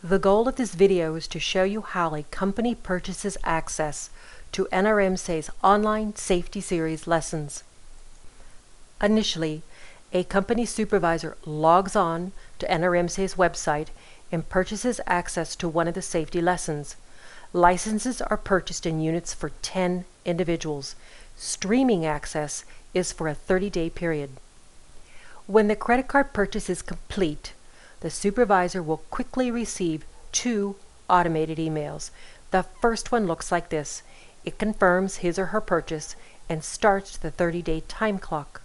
The goal of this video is to show you how a company purchases access to NRMCA's online safety series lessons. Initially, a company supervisor logs on to NRMCA's website and purchases access to one of the safety lessons. Licenses are purchased in units for 10 individuals. Streaming access is for a 30-day period. When the credit card purchase is complete, the supervisor will quickly receive 2 automated emails. The first one looks like this. It confirms his or her purchase and starts the 30-day time clock.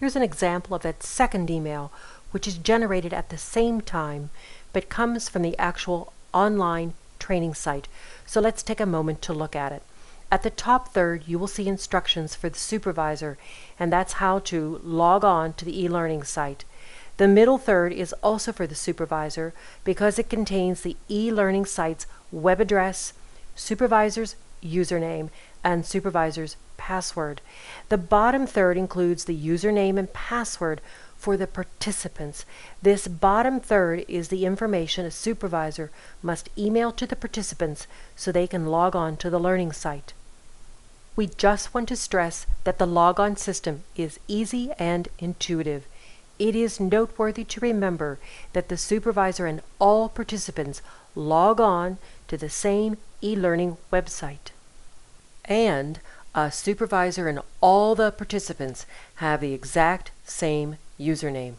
Here's an example of that second email, which is generated at the same time, but comes from the actual online training site. So let's take a moment to look at it. At the top third, you will see instructions for the supervisor, and that's how to log on to the e-learning site. The middle third is also for the supervisor because it contains the e-learning site's web address, supervisor's username, and supervisor's password. The bottom third includes the username and password for the participants. This bottom third is the information a supervisor must email to the participants so they can log on to the learning site. We just want to stress that the logon system is easy and intuitive. It is noteworthy to remember that the supervisor and all participants log on to the same e-learning website. And a supervisor and all the participants have the exact same username.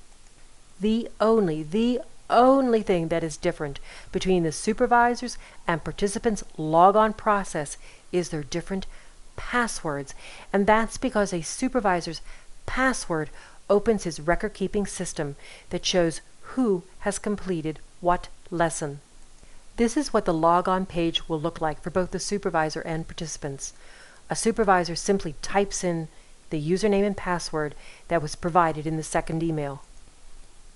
The only thing that is different between the supervisors and participants' logon process is their different passwords, and that's because a supervisor's password opens his record-keeping system that shows who has completed what lesson. This is what the logon page will look like for both the supervisor and participants. A supervisor simply types in the username and password that was provided in the second email.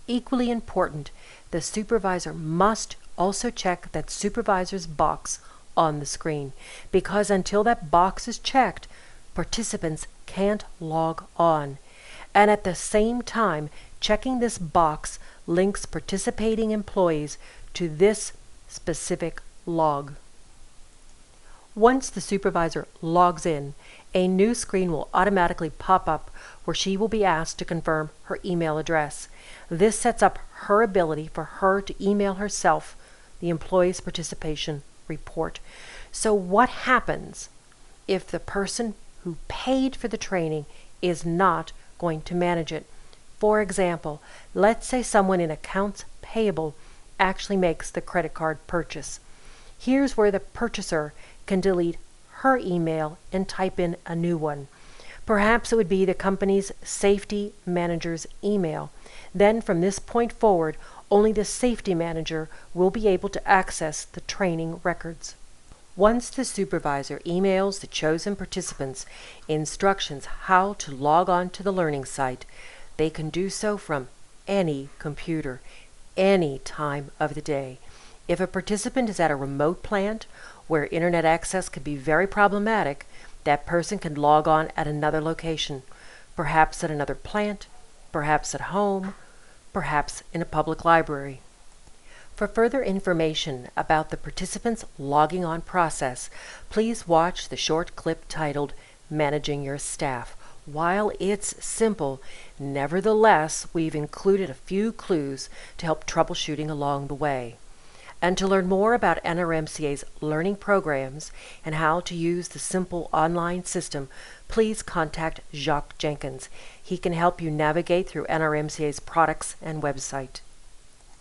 Equally important, the supervisor must also check that supervisor's box on the screen, because until that box is checked, participants can't log on. And at the same time, checking this box links participating employees to this specific log. Once the supervisor logs in, a new screen will automatically pop up where she will be asked to confirm her email address. This sets up her ability for her to email herself the employee's participation report. So what happens if the person who paid for the training is not going to manage it? For example, let's say someone in accounts payable actually makes the credit card purchase. Here's where the purchaser can delete her email and type in a new one. Perhaps it would be the company's safety manager's email. Then from this point forward, only the safety manager will be able to access the training records. Once the supervisor emails the chosen participants instructions how to log on to the learning site, they can do so from any computer, any time of the day. If a participant is at a remote plant where internet access could be very problematic, that person can log on at another location, perhaps at another plant, perhaps at home, perhaps in a public library. For further information about the participants' logging on process, please watch the short clip titled Managing Your Staff. While it's simple, nevertheless, we've included a few clues to help troubleshooting along the way. And to learn more about NRMCA's learning programs and how to use the simple online system, please contact Jacques Jenkins. He can help you navigate through NRMCA's products and website.